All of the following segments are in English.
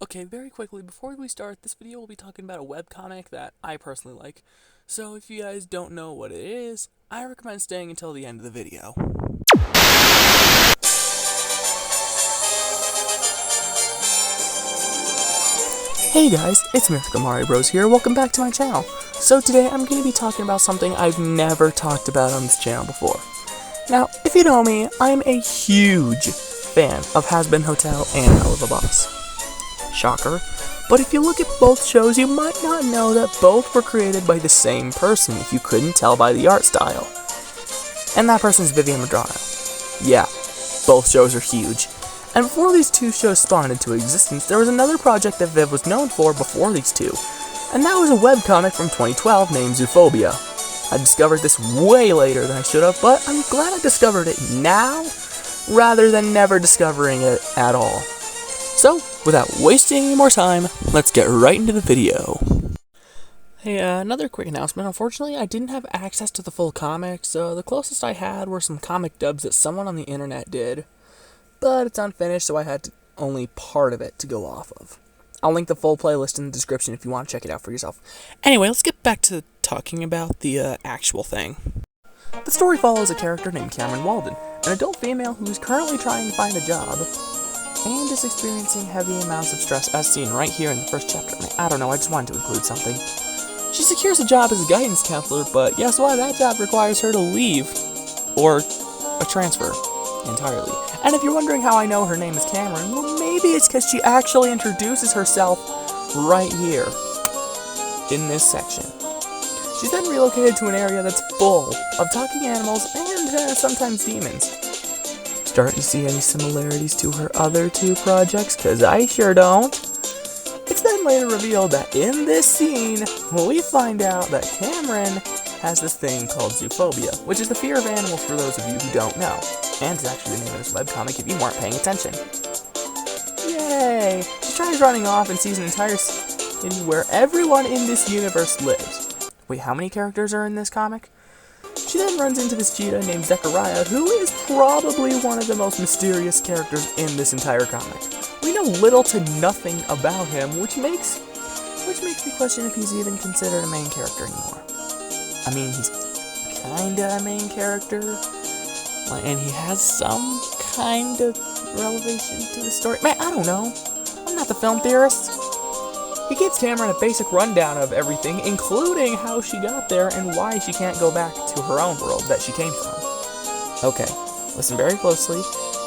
Okay, very quickly, before we start, this video will be talking about a webcomic that I personally like. So if you guys don't know what it is, I recommend staying until the end of the video. Hey guys, it's Mythical Mario Bros here, welcome back to my channel. So today I'm going to be talking about something I've never talked about on this channel before. Now, if you know me, I'm a huge fan of Has-Been Hotel and Hell of a Boss. Shocker. But if you look at both shows, you might not know that both were created by the same person if you couldn't tell by the art style. And that person's Vivian Madrano. Yeah, both shows are huge. And before these two shows spawned into existence, there was another project that Viv was known for before these two. And that was a webcomic from 2012 named Zoophobia. I discovered this way later than I should have, but I'm glad I discovered it now, rather than never discovering it at all. So, without wasting any more time, let's get right into the video. Hey, another quick announcement. Unfortunately, I didn't have access to the full comic, so the closest I had were some comic dubs that someone on the internet did. But it's unfinished, so I had only part of it to go off of. I'll link the full playlist in the description if you want to check it out for yourself. Anyway, let's get back to talking about the actual thing. The story follows a character named Cameron Walden, an adult female who is currently trying to find a job and is experiencing heavy amounts of stress as seen right here in the first chapter. I don't know, I just wanted to include something. She secures a job as a guidance counselor, but guess what? That job requires her to leave, or a transfer, entirely. And if you're wondering how I know her name is Cameron, well, maybe it's because she actually introduces herself right here, in this section. She's then relocated to an area that's full of talking animals and sometimes demons. Starting to see any similarities to her other two projects? Cause I sure don't. It's then later revealed that in this scene, we find out that Cameron has this thing called Zoophobia, which is the fear of animals for those of you who don't know. And it's actually the name of this webcomic if you weren't paying attention. Yay! She tries running off and sees an entire city where everyone in this universe lives. Wait, how many characters are in this comic? She then runs into this cheetah named Zechariah, who is probably one of the most mysterious characters in this entire comic. We know little to nothing about him, which makes me question if he's even considered a main character anymore. I mean, he's kinda a main character, and he has some kind of relevation to the story. Man, I don't know. I'm not the film theorist. He gives Cameron a basic rundown of everything, including how she got there and why she can't go back to her own world that she came from. Okay, listen very closely.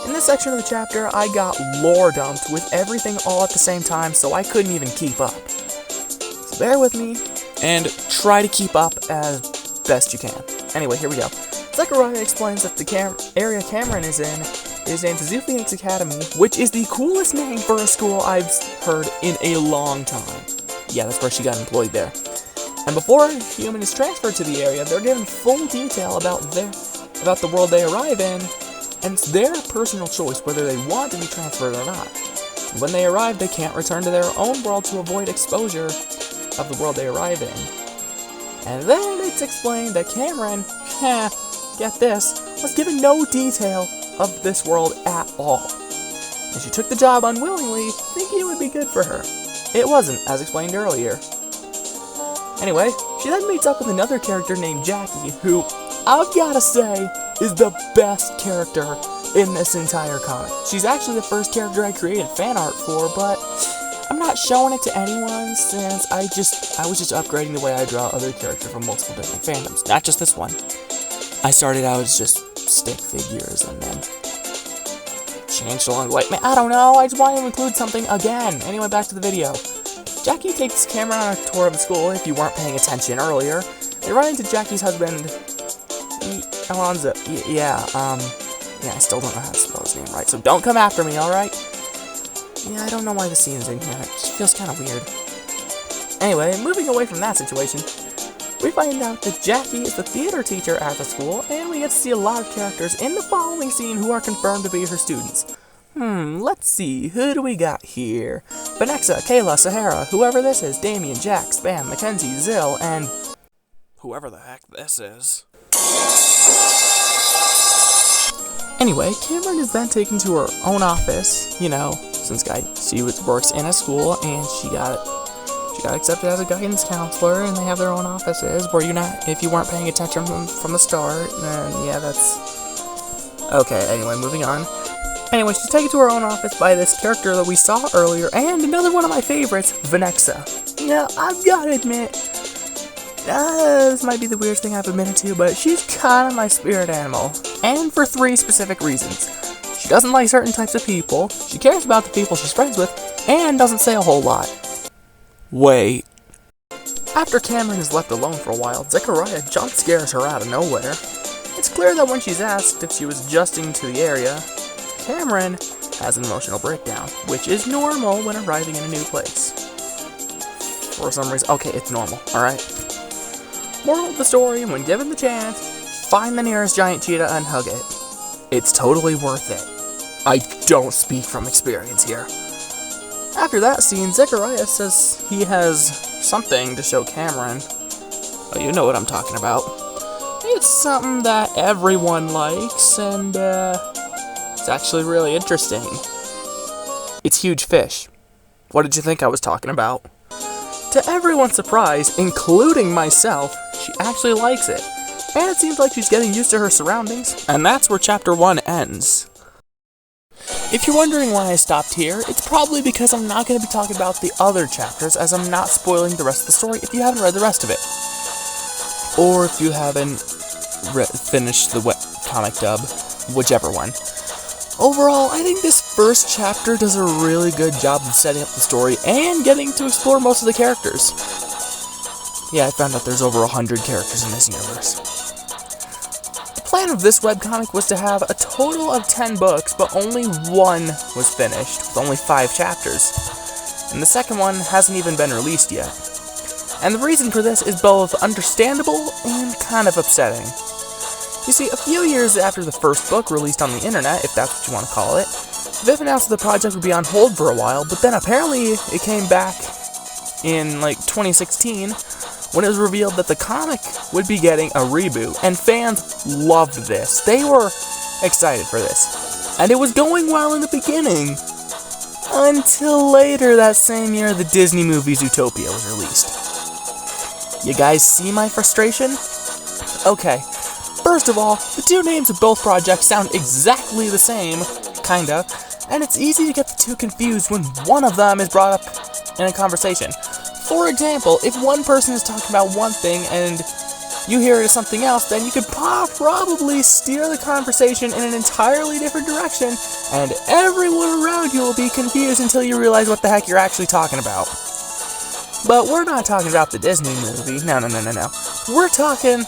In this section of the chapter, I got lore dumped with everything all at the same time, so I couldn't even keep up. So bear with me, and try to keep up as best you can. Anyway, here we go. Zechariah explains that the area Cameron is in is named Zoophoenix Academy, which is the coolest name for a school I've heard in a long time. Yeah, that's where she got employed there. And before a human is transferred to the area, they're given full detail about the world they arrive in, and it's their personal choice whether they want to be transferred or not. And when they arrive, they can't return to their own world to avoid exposure of the world they arrive in. And then it's explained that Cameron, get this, was given no detail of this world at all. And she took the job unwillingly, thinking it would be good for her. It wasn't, as explained earlier. Anyway, she then meets up with another character named Jackie, who, I've gotta say, is the best character in this entire comic. She's actually the first character I created fan art for, but I'm not showing it to anyone since I was just upgrading the way I draw other characters from multiple different fandoms, not just this one. I started out as just stick figures and then changed along the way. Man, I don't know, I just wanted to include something again. Anyway, back to the video. Jackie takes Cameron on a tour of the school, if you weren't paying attention earlier. They run into Jackie's husband, Alonzo. Yeah, I still don't know how to spell his name right, so don't come after me, alright? Yeah, I don't know why the scene is in here, it just feels kind of weird. Anyway, moving away from that situation, we find out that Jackie is the theater teacher at the school, and we get to see a lot of characters in the following scene who are confirmed to be her students. Let's see, who do we got here? Benexa, Kayla, Sahara, whoever this is, Damien, Jack, Spam, Mackenzie, Zill, and whoever the heck this is. Anyway, Cameron is then taken to her own office, since she works in a school, and she got accepted as a guidance counselor, and they have their own offices where if you weren't paying attention from the start, then yeah, that's okay. Anyway, moving on. Anyway, she's taken to her own office by this character that we saw earlier, and another one of my favorites, Vanessa. Now, I've gotta admit, this might be the weirdest thing I've admitted to, but she's kind of my spirit animal, and for 3 specific reasons. She doesn't like certain types of people, she cares about the people she's friends with, and doesn't say a whole lot. Wait. After Cameron is left alone for a while, Zechariah jump scares her out of nowhere. It's clear that when she's asked if she was adjusting to the area, Cameron has an emotional breakdown, which is normal when arriving in a new place. For some reason, okay, it's normal, alright? Moral of the story, when given the chance, find the nearest giant cheetah and hug it. It's totally worth it. I don't speak from experience here. After that scene, Zechariah says he has something to show Cameron. Oh, you know what I'm talking about. It's something that everyone likes, and it's actually really interesting. It's huge fish. What did you think I was talking about? To everyone's surprise, including myself, she actually likes it. And it seems like she's getting used to her surroundings, and that's where Chapter 1 ends. If you're wondering why I stopped here, it's probably because I'm not going to be talking about the other chapters, as I'm not spoiling the rest of the story if you haven't read the rest of it. Or if you haven't finished the comic dub, whichever one. Overall, I think this first chapter does a really good job of setting up the story and getting to explore most of the characters. Yeah, I found out there's over 100 characters in this universe. The plan of this webcomic was to have a total of 10 books, but only one was finished, with only 5 chapters. And the second one hasn't even been released yet. And the reason for this is both understandable and kind of upsetting. You see, a few years after the first book released on the internet, if that's what you want to call it, Viv announced the project would be on hold for a while, but then apparently it came back in 2016 when it was revealed that the comic would be getting a reboot, and fans loved this. They were excited for this. And it was going well in the beginning, until later that same year the Disney movie Zootopia was released. You guys see my frustration? Okay. First of all, the 2 names of both projects sound exactly the same, kinda, and it's easy to get the 2 confused when one of them is brought up in a conversation. For example, if one person is talking about one thing and you hear it as something else, then you could probably steer the conversation in an entirely different direction, and everyone around you will be confused until you realize what the heck you're actually talking about. But we're not talking about the Disney movie, no. We're talking...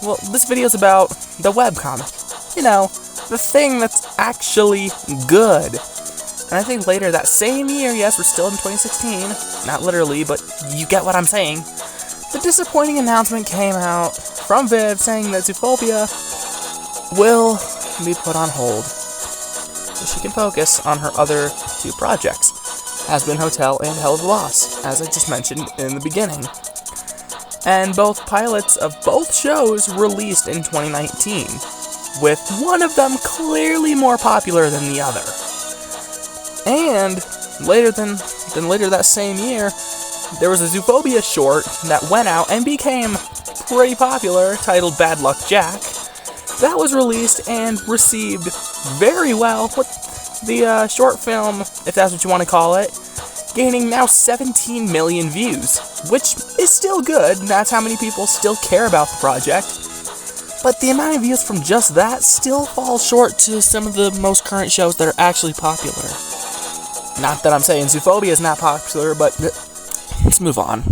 Well, this video's about the webcomic. You know, the thing that's actually good. And I think later that same year, yes, we're still in 2016, not literally, but you get what I'm saying, the disappointing announcement came out from Viv saying that Zoophobia will be put on hold so she can focus on her other 2 projects, Has-Been Hotel and Hell of a Boss, as I just mentioned in the beginning. And both pilots of both shows released in 2019, with one of them clearly more popular than the other. And later that same year, there was a Zoophobia short that went out and became pretty popular, titled Bad Luck Jack. That was released and received very well, with the short film, if that's what you want to call it, gaining now 17 million views, which is still good. That's how many people still care about the project. But the amount of views from just that still falls short to some of the most current shows that are actually popular. Not that I'm saying Zoophobia is not popular, but let's move on.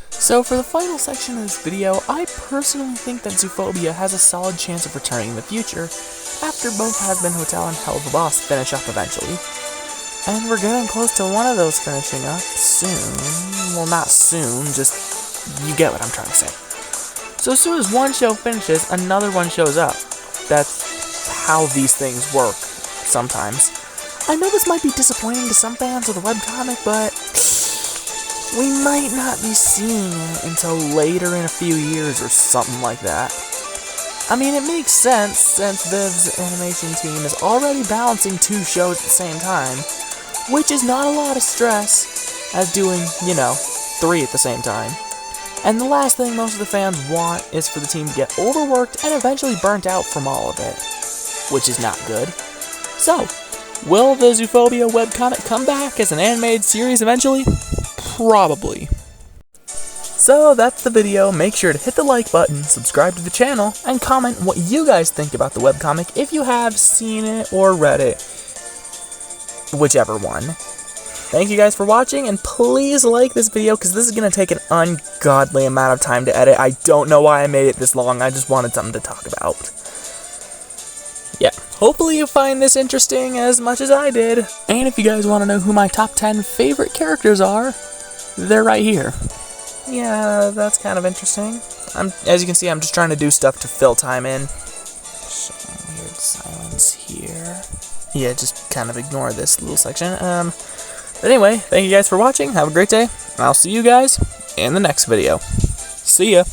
So for the final section of this video, I personally think that Zoophobia has a solid chance of returning in the future after both Has-Been Hotel and Hell of a Boss finish up eventually. And we're getting close to one of those finishing up soon. Well, not soon, just you get what I'm trying to say. So as soon as one show finishes, another one shows up. That's how these things work sometimes. I know this might be disappointing to some fans of the webcomic, but we might not be seeing it until later in a few years or something like that. I mean, it makes sense since Viv's animation team is already balancing 2 shows at the same time. which is not a lot of stress as doing, 3 at the same time. And the last thing most of the fans want is for the team to get overworked and eventually burnt out from all of it, which is not good. So, will the Zoophobia webcomic come back as an animated series eventually? Probably. So that's the video. Make sure to hit the like button, subscribe to the channel, and comment what you guys think about the webcomic if you have seen it or read it. Whichever one. Thank you guys for watching, and please like this video because this is going to take an ungodly amount of time to edit. I don't know why I made it this long. I just wanted something to talk about. Yeah, hopefully you find this interesting as much as I did. And if you guys want to know who my top 10 favorite characters are, they're right here. Yeah, that's kind of interesting. As you can see, I'm just trying to do stuff to fill time in. Some weird silence here. Yeah, just kind of ignore this little section. But anyway, thank you guys for watching. Have a great day. I'll see you guys in the next video. See ya.